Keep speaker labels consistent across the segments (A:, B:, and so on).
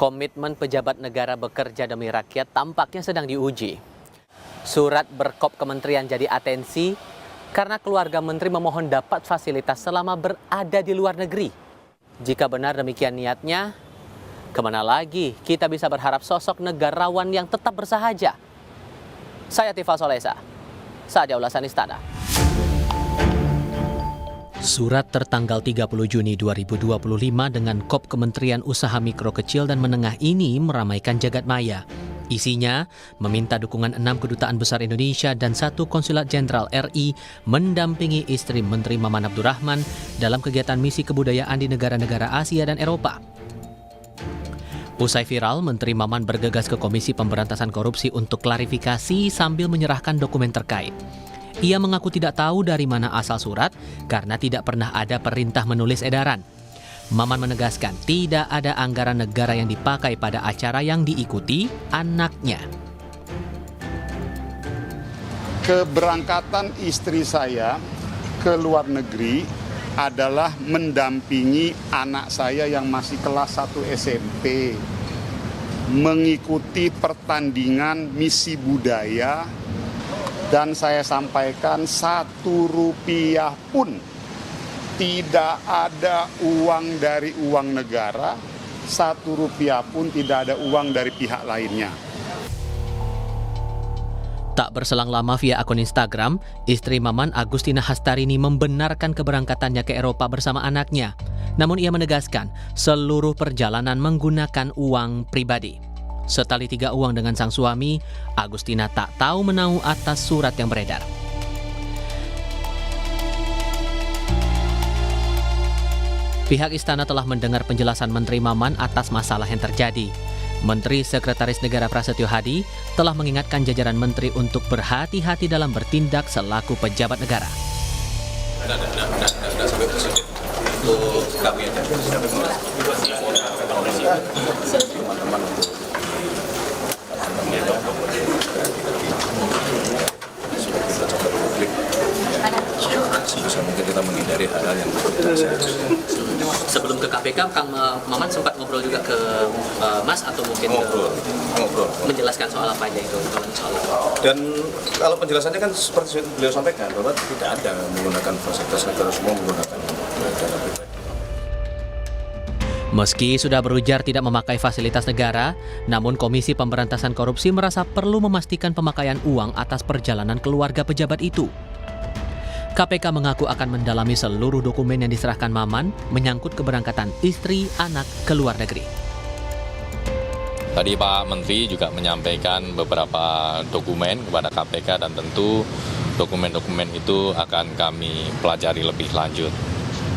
A: Komitmen pejabat negara bekerja demi rakyat tampaknya sedang diuji. Surat berkop kementerian jadi atensi karena keluarga menteri memohon dapat fasilitas selama berada di luar negeri. Jika benar demikian niatnya, kemana lagi kita bisa berharap sosok negarawan yang tetap bersahaja? Saya Tifa Solesa, saatnya ulasan Istana. Surat tertanggal 30 Juni 2025 dengan kop Kementerian Usaha Mikro Kecil dan Menengah ini meramaikan jagat maya. Isinya meminta dukungan 6 kedutaan besar Indonesia dan 1 konsulat jenderal RI mendampingi istri Menteri Maman Abdurrahman dalam kegiatan misi kebudayaan di negara-negara Asia dan Eropa. Usai viral, Menteri Maman bergegas ke Komisi Pemberantasan Korupsi untuk klarifikasi sambil menyerahkan dokumen terkait. Ia mengaku tidak tahu dari mana asal surat karena tidak pernah ada perintah menulis edaran. Maman menegaskan tidak ada anggaran negara yang dipakai pada acara yang diikuti anaknya.
B: Keberangkatan istri saya ke luar negeri adalah mendampingi anak saya yang masih kelas 1 SMP, mengikuti pertandingan misi budaya. Dan saya sampaikan 1 rupiah pun tidak ada uang dari uang negara, 1 rupiah pun tidak ada uang dari pihak lainnya.
A: Tak berselang lama via akun Instagram, istri Maman Agustina Hastarini membenarkan keberangkatannya ke Eropa bersama anaknya. Namun ia menegaskan seluruh perjalanan menggunakan uang pribadi. Setali 3 uang dengan sang suami, Agustina tak tahu menahu atas surat yang beredar. Pihak istana telah mendengar penjelasan Menteri Maman atas masalah yang terjadi. Menteri Sekretaris Negara Prasetyo Hadi telah mengingatkan jajaran menteri untuk berhati-hati dalam bertindak selaku pejabat negara.
C: Tidak sampai presiden. Untuk kami aja. Teman-teman sebisa mungkin kita menghindari hal-hal yang
A: Sebelum ke KPK, Kang Maman sempat ngobrol juga ke Mas atau mungkin
C: ngobrol
A: menjelaskan soal apa aja itu?
C: Dan kalau penjelasannya kan seperti beliau sampaikan bahwa tidak ada menggunakan fasilitas negara, semua menggunakan dana pribadi.
A: Meski sudah berujar tidak memakai fasilitas negara, namun Komisi Pemberantasan Korupsi merasa perlu memastikan pemakaian uang atas perjalanan keluarga pejabat itu. KPK mengaku akan mendalami seluruh dokumen yang diserahkan Maman menyangkut keberangkatan istri anak ke luar negeri.
D: Tadi Pak Menteri juga menyampaikan beberapa dokumen kepada KPK dan tentu dokumen-dokumen itu akan kami pelajari lebih lanjut.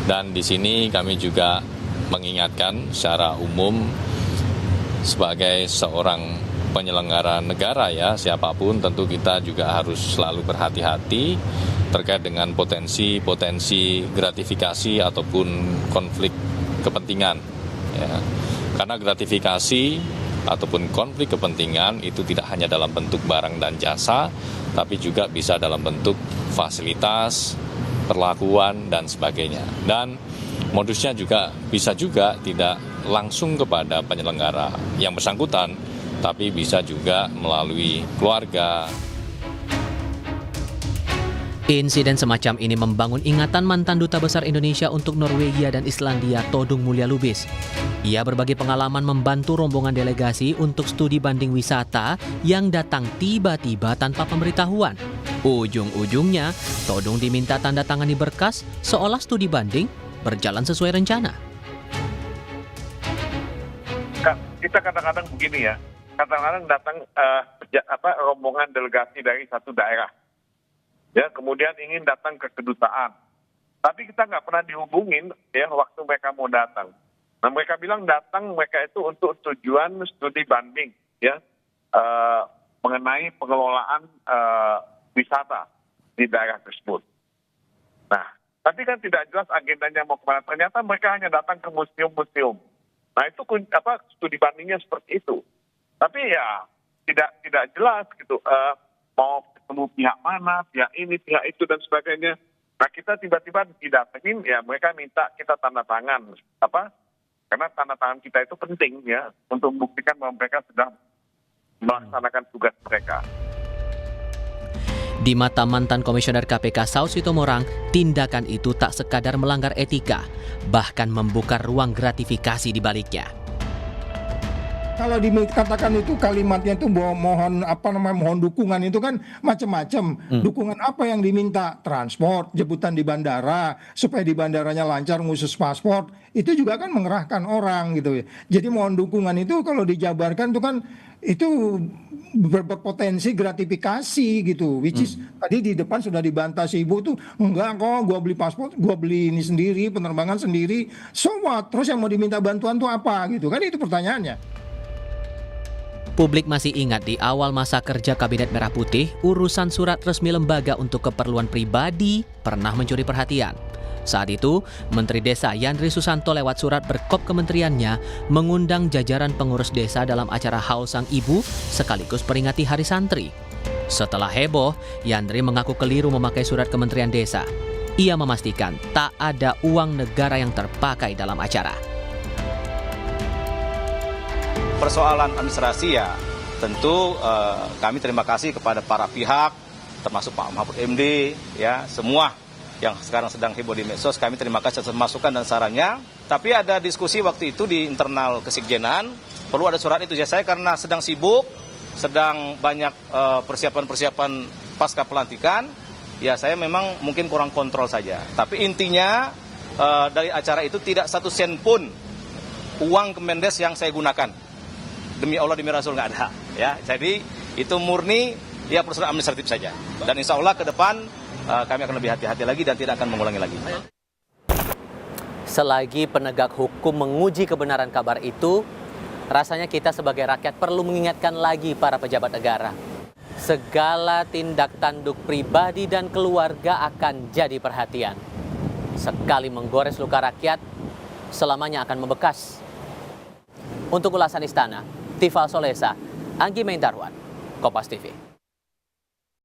D: Dan di sini kami juga mengingatkan secara umum sebagai seorang penyelenggara negara ya, siapapun tentu kita juga harus selalu berhati-hati terkait dengan potensi gratifikasi ataupun konflik kepentingan ya. Karena gratifikasi ataupun konflik kepentingan itu tidak hanya dalam bentuk barang dan jasa, tapi juga bisa dalam bentuk fasilitas, perlakuan dan sebagainya. Dan modusnya juga bisa juga tidak langsung kepada penyelenggara yang bersangkutan, tapi bisa juga melalui keluarga.
A: Insiden semacam ini membangun ingatan mantan Duta Besar Indonesia untuk Norwegia dan Islandia, Todung Mulya Lubis. Ia berbagi pengalaman membantu rombongan delegasi untuk studi banding wisata yang datang tiba-tiba tanpa pemberitahuan. Ujung-ujungnya, Todung diminta tanda tangani berkas seolah studi banding berjalan sesuai rencana.
E: Kita kadang-kadang begini ya, kadang-kadang datang rombongan delegasi dari satu daerah. Ya, kemudian ingin datang ke kedutaan. Tapi kita nggak pernah dihubungin ya waktu mereka mau datang. Nah, mereka bilang datang mereka itu untuk tujuan studi banding ya mengenai pengelolaan wisata di daerah tersebut. Nah, tapi kan tidak jelas agendanya mau kemana. Ternyata mereka hanya datang ke museum-museum. Nah, itu studi bandingnya seperti itu. Tapi ya tidak jelas gitu. Mau ketemu pihak mana, pihak ini, pihak itu dan sebagainya. Nah, kita tiba-tiba didatengin ya mereka minta kita tanda tangan Karena tanda tangan kita itu penting ya untuk membuktikan bahwa mereka sudah melaksanakan tugas mereka.
A: Di mata mantan Komisioner KPK Saud Sitomorang, tindakan itu tak sekadar melanggar etika, bahkan membuka ruang gratifikasi di baliknya.
F: Kalau dikatakan itu kalimatnya itu mohon dukungan itu kan macam-macam. Dukungan apa yang diminta? Transport, jemputan di bandara, supaya di bandaranya lancar ngurus paspor. Itu juga kan mengerahkan orang gitu ya. Jadi mohon dukungan itu kalau dijabarkan itu kan itu berpotensi gratifikasi gitu. Which is tadi di depan sudah dibantah si ibu tuh, enggak kok gua beli paspor, gua beli ini sendiri, penerbangan sendiri. So what? Terus yang mau diminta bantuan tuh apa gitu kan, itu pertanyaannya.
A: Publik masih ingat di awal masa kerja Kabinet Merah Putih, urusan surat resmi lembaga untuk keperluan pribadi pernah mencuri perhatian. Saat itu, Menteri Desa Yandri Susanto lewat surat berkop kementeriannya mengundang jajaran pengurus desa dalam acara Haul Sang Ibu sekaligus peringati Hari Santri. Setelah heboh, Yandri mengaku keliru memakai surat Kementerian Desa. Ia memastikan tak ada uang negara yang terpakai dalam acara.
G: Persoalan administrasi ya tentu kami terima kasih kepada para pihak termasuk Pak Mahfud MD ya, semua yang sekarang sedang heboh di medsos, kami terima kasih atas masukan dan sarannya. Tapi ada diskusi waktu itu di internal kesekjenan, perlu ada surat itu ya. Saya karena sedang sibuk, sedang banyak persiapan-persiapan pasca pelantikan, ya saya memang mungkin kurang kontrol saja. Tapi intinya dari acara itu tidak 1 sen pun uang Kemendes yang saya gunakan. Demi Allah, demi Rasul nggak ada. Ya, jadi itu murni ya persoalan administratif saja. Dan insya Allah ke depan kami akan lebih hati-hati lagi dan tidak akan mengulangi lagi.
A: Selagi penegak hukum menguji kebenaran kabar itu, rasanya kita sebagai rakyat perlu mengingatkan lagi para pejabat negara. Segala tindak tanduk pribadi dan keluarga akan jadi perhatian. Sekali menggores luka rakyat, selamanya akan membekas. Untuk ulasan Istana, Tifal Solesa, Anggi Maintarwan, Kompas TV.